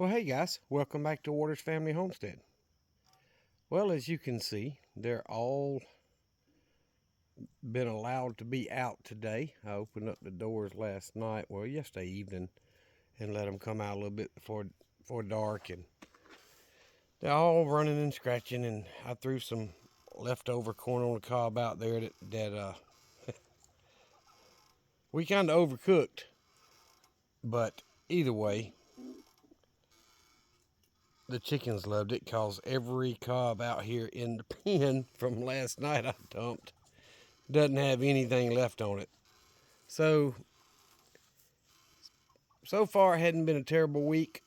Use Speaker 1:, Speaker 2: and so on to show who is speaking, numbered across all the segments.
Speaker 1: Well, hey guys, welcome back to Waters Family Homestead. Well, as you can see, they're all been allowed to be out today. I opened up the doors last night, well, yesterday evening, and let them come out a little bit before dark, and they're all running and scratching. And I threw some leftover corn on the cob out there that we kind of overcooked, but either way, the chickens loved it because every cob out here in the pen from last night I dumped doesn't have anything left on it. So far it hadn't been a terrible week.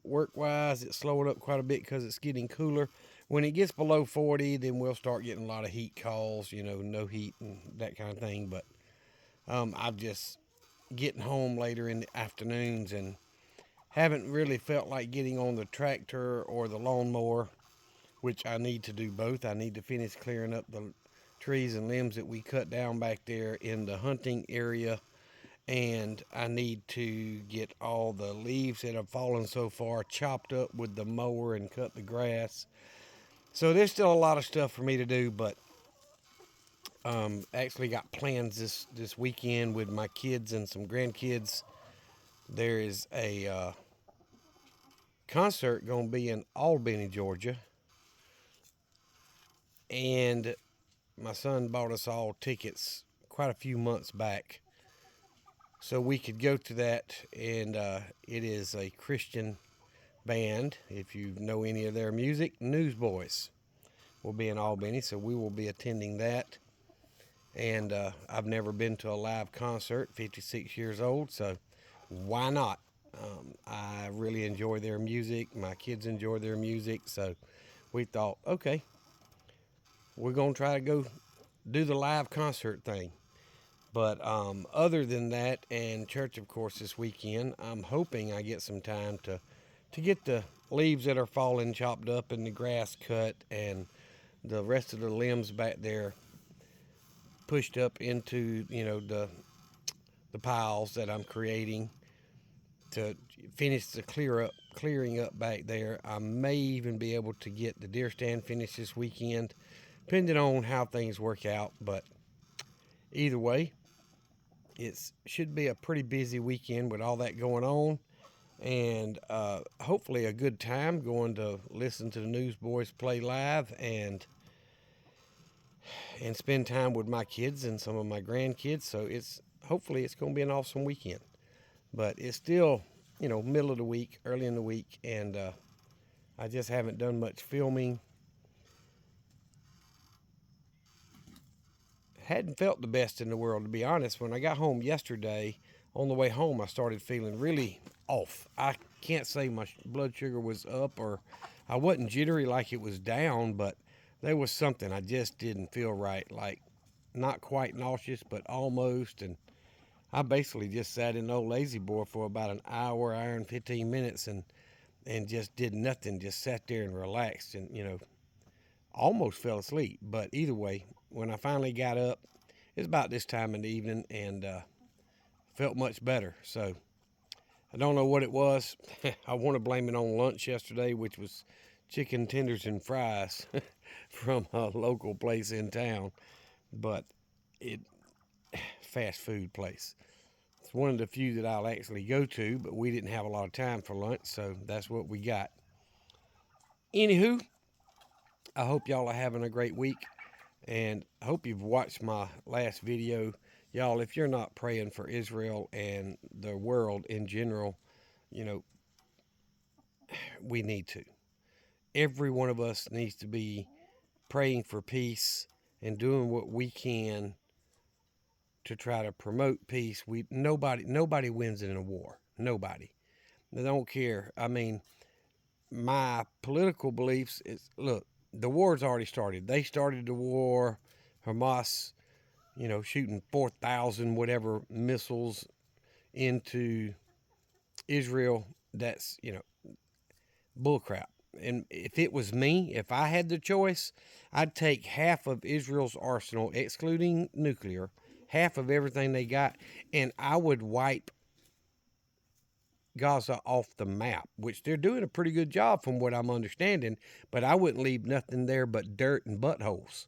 Speaker 1: Work wise, it's slowing up quite a bit because it's getting cooler. When it gets below 40, then we'll start getting a lot of heat calls, no heat and that kind of thing. But I'm just getting home later in the afternoons and haven't really felt like getting on the tractor or the lawnmower, which I need to do both. I need to finish clearing up the trees and limbs that we cut down back there in the hunting area, and I need to get all the leaves that have fallen so far chopped up with the mower and cut the grass. So there's still a lot of stuff for me to do, but actually got plans this weekend with my kids and some grandkids. There is a concert going to be in Albany, Georgia, and my son bought us all tickets quite a few months back so we could go to that. And it is a Christian band. If you know any of their music, Newsboys will be in Albany, so we will be attending that. And I've never been to a live concert, 56 years old, so why not? I really enjoy their music. My kids enjoy their music, so we thought, okay, we're going to try to go do the live concert thing. But other than that, and church, of course, this weekend, I'm hoping I get some time to get the leaves that are falling chopped up and the grass cut and the rest of the limbs back there pushed up into the piles that I'm creating to finish the clearing up back there. I may even be able to get the deer stand finished this weekend, depending on how things work out. But either way, it should be a pretty busy weekend with all that going on, and hopefully a good time going to listen to the Newsboys play live and spend time with my kids and some of my grandkids. So hopefully it's going to be an awesome weekend. But it's still, middle of the week, early in the week, and I just haven't done much filming. Hadn't felt the best in the world, to be honest. When I got home yesterday, on the way home, I started feeling really off. I can't say my blood sugar was up or I wasn't jittery like it was down, but there was something. I just didn't feel right. Like, not quite nauseous, but almost. And I basically just sat in old lazy boy for about an hour and 15 minutes and just did nothing. Just sat there and relaxed and, almost fell asleep. But either way, when I finally got up, it was about this time in the evening and felt much better. So I don't know what it was. I want to blame it on lunch yesterday, which was chicken tenders and fries from a local place in town. But it fast food place. It's one of the few that I'll actually go to, but we didn't have a lot of time for lunch, so that's what we got. Anywho, I hope y'all are having a great week, and I hope you've watched my last video. Y'all, if you're not praying for Israel and the world in general, you know, we need to. Every one of us needs to be praying for peace and doing what we can to try to promote peace. Nobody wins in a war. Nobody. They don't care. I mean, my political beliefs is, look, the war's already started. They started the war. Hamas, shooting 4,000 whatever missiles into Israel. That's, bullcrap. And if it was me, if I had the choice, I'd take half of Israel's arsenal, excluding nuclear, half of everything they got, and I would wipe Gaza off the map, which they're doing a pretty good job from what I'm understanding, but I wouldn't leave nothing there but dirt and buttholes.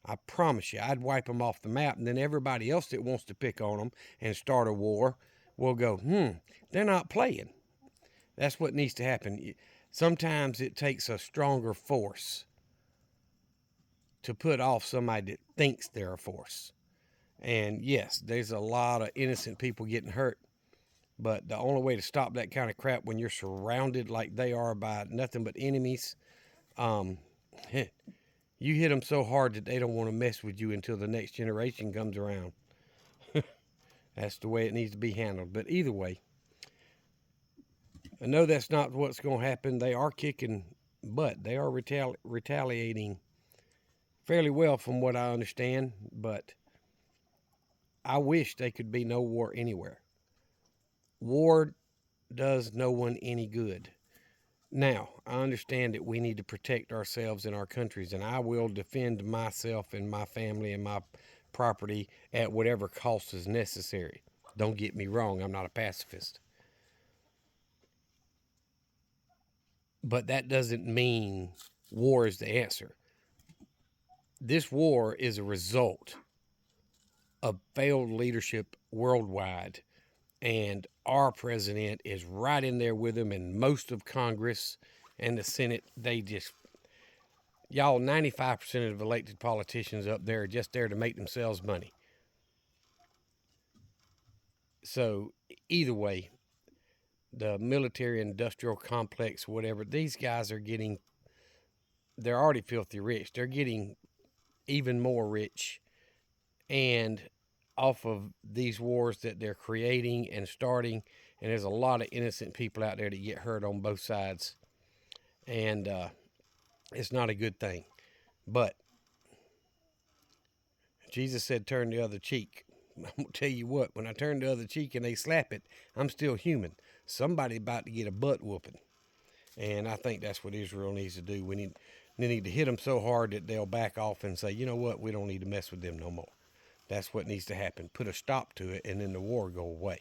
Speaker 1: I promise you, I'd wipe them off the map, and then everybody else that wants to pick on them and start a war will go, they're not playing. That's what needs to happen. Sometimes it takes a stronger force to put off somebody that thinks they're a force. And yes, there's a lot of innocent people getting hurt. But the only way to stop that kind of crap when you're surrounded like they are by nothing but enemies, um, you hit them so hard that they don't want to mess with you until the next generation comes around. That's the way it needs to be handled. But either way, I know that's not what's going to happen. They are kicking butt. They are retaliating fairly well from what I understand. But I wish there could be no war anywhere. War does no one any good. Now, I understand that we need to protect ourselves and our countries, and I will defend myself and my family and my property at whatever cost is necessary. Don't get me wrong, I'm not a pacifist. But that doesn't mean war is the answer. This war is a result of failed leadership worldwide, and our president is right in there with them, and most of Congress and the Senate, they just, y'all, 95% of elected politicians up there are just there to make themselves money. So either way, the military industrial complex, whatever, these guys are getting, they're already filthy rich. They're getting even more rich, and off of these wars that they're creating and starting. And there's a lot of innocent people out there that get hurt on both sides. And it's not a good thing. But Jesus said, turn the other cheek. I'm going to tell you what, when I turn the other cheek and they slap it, I'm still human. Somebody about to get a butt whooping. And I think that's what Israel needs to do. They need to hit them so hard that they'll back off and say, you know what, we don't need to mess with them no more. That's what needs to happen. Put a stop to it, and then the war go away.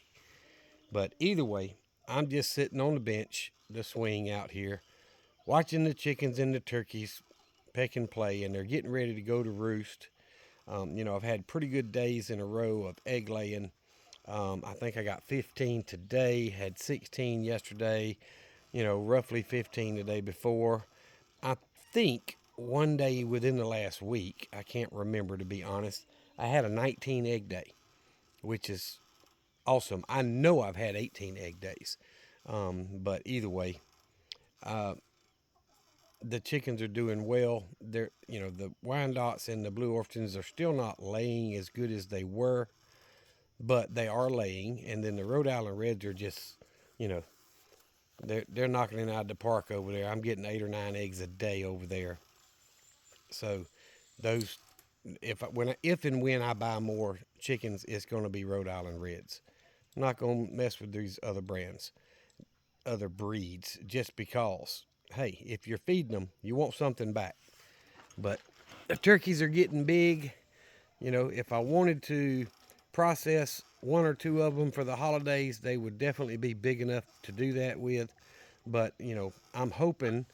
Speaker 1: But either way, I'm just sitting on the bench, the swing out here, watching the chickens and the turkeys peck and play, and they're getting ready to go to roost. I've had pretty good days in a row of egg laying. I think I got 15 today, had 16 yesterday, roughly 15 the day before. I think one day within the last week, I can't remember to be honest, I had a 19 egg day, which is awesome. I know I've had 18 egg days, but either way, uh, the chickens are doing well. The Wyandottes and the Blue Orpingtons are still not laying as good as they were, but they are laying. And then the Rhode Island Reds are just, you know, they're knocking it out of the park over there. I'm getting 8 or 9 eggs a day over there. So those, if and when I buy more chickens, it's going to be Rhode Island Reds. I'm not going to mess with these other brands, other breeds, just because. Hey, if you're feeding them, you want something back. But the turkeys are getting big. If I wanted to process 1 or 2 of them for the holidays, they would definitely be big enough to do that with. But, I'm hoping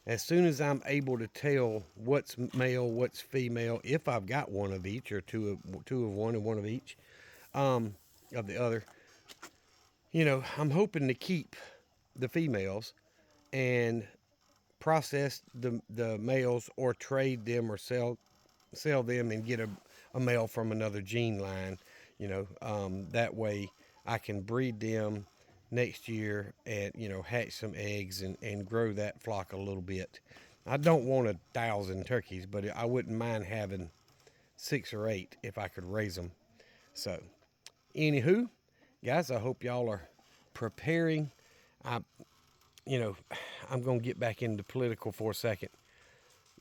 Speaker 1: as soon as I'm able to tell what's male, what's female, if I've got one of each or two of one and one of each, of the other, I'm hoping to keep the females and process the males or trade them or sell them and get a male from another gene line. That way I can breed them next year and hatch some eggs and grow that flock a little bit. I don't want 1,000 turkeys, but I wouldn't mind having 6 or 8 if I could raise them. So, anywho, guys, I hope y'all are preparing. I, I'm gonna get back into political for a second.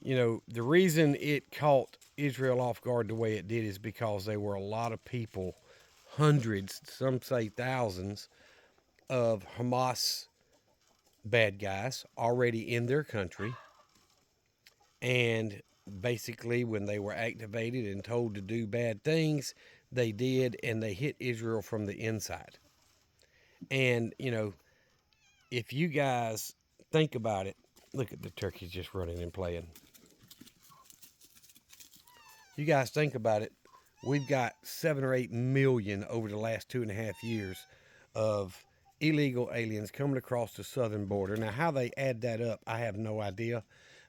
Speaker 1: The reason it caught Israel off guard the way it did is because there were a lot of people, hundreds, some say thousands, of Hamas bad guys already in their country. And basically, when they were activated and told to do bad things, they did, and they hit Israel from the inside. And, if you guys think about it, look at the turkeys just running and playing. You guys think about it, we've got 7 or 8 million over the last 2.5 years of illegal aliens coming across the southern border. Now, how they add that up, I have no idea.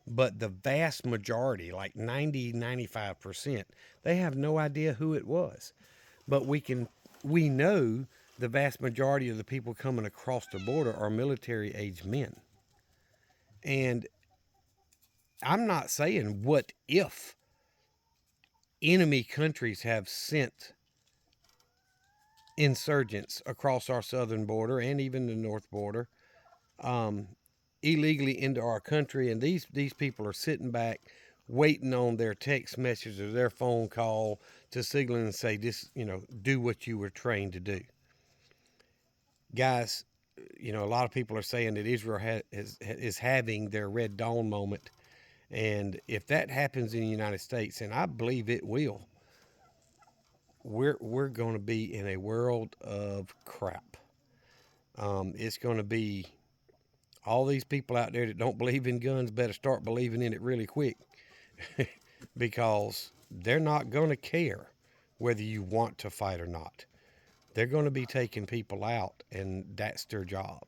Speaker 1: But the vast majority, like 90, 95%, they have no idea who it was. But we know the vast majority of the people coming across the border are military age men. And I'm not saying what if enemy countries have sent insurgents across our southern border and even the north border, um, illegally into our country, and these people are sitting back waiting on their text message or their phone call to signal and say this, do what you were trained to do. Guys, a lot of people are saying that Israel is having their Red Dawn moment, and if that happens in the United States, and I believe it will, we're going to be in a world of crap. It's going to be all these people out there that don't believe in guns better start believing in it really quick because they're not going to care whether you want to fight or not. They're going to be taking people out, and that's their job.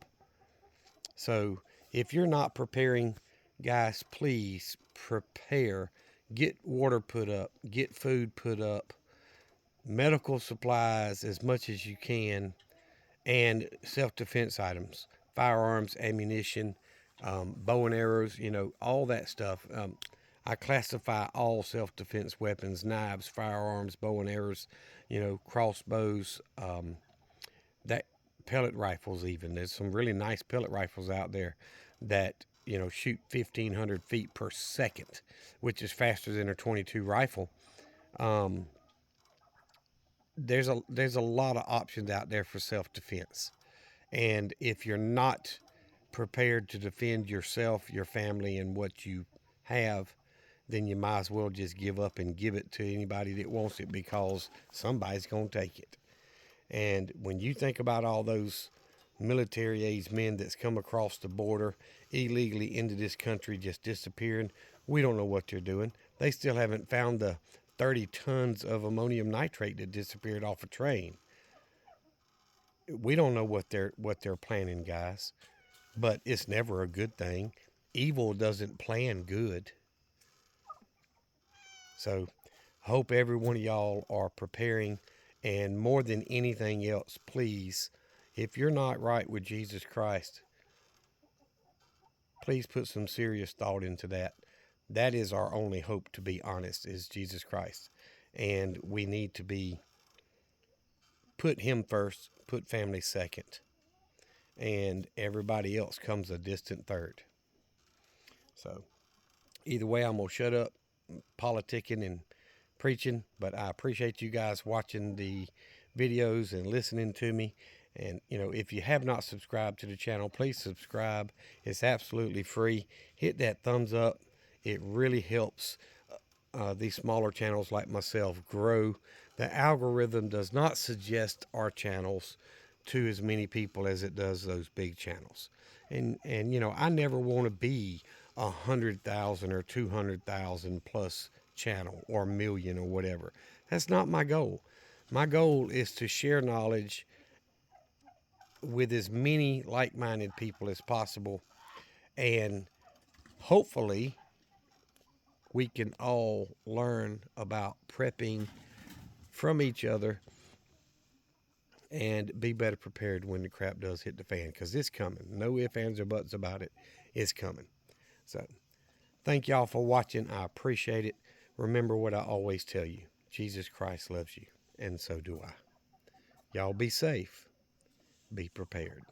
Speaker 1: So if you're not preparing, guys, please prepare. Get water put up, get food put up, medical supplies as much as you can, and self-defense items, firearms, ammunition, bow and arrows, all that stuff. I classify all self-defense weapons: knives, firearms, bow and arrows, crossbows, that pellet rifles. Even there's some really nice pellet rifles out there that shoot 1,500 feet per second, which is faster than a 22 rifle. Um, there's a lot of options out there for self-defense. And if you're not prepared to defend yourself, your family, and what you have, then you might as well just give up and give it to anybody that wants it because somebody's going to take it. And when you think about all those military age men that's come across the border illegally into this country just disappearing, we don't know what they're doing. They still haven't found the 30 tons of ammonium nitrate that disappeared off a train. We don't know what they're planning, guys, but it's never a good thing. Evil doesn't plan good. So, hope every one of y'all are preparing, and more than anything else, please, if you're not right with Jesus Christ, please put some serious thought into that. That is our only hope, to be honest, is Jesus Christ. And we need to put him first, put family second, and everybody else comes a distant third. So either way, I'm going to shut up politicking and preaching, but I appreciate you guys watching the videos and listening to me. And, if you have not subscribed to the channel, please subscribe. It's absolutely free. Hit that thumbs up. It really helps these smaller channels like myself grow. The algorithm does not suggest our channels to as many people as it does those big channels. And I never want to be 100,000 or 200,000 plus channel or million or whatever. That's not my goal. My goal is to share knowledge with as many like-minded people as possible, and hopefully we can all learn about prepping from each other and be better prepared when the crap does hit the fan, because it's coming. No ifs, ands, or buts about it. It's coming. So thank y'all for watching. I appreciate it. Remember what I always tell you: Jesus Christ loves you, and so do I. Y'all be safe. Be prepared.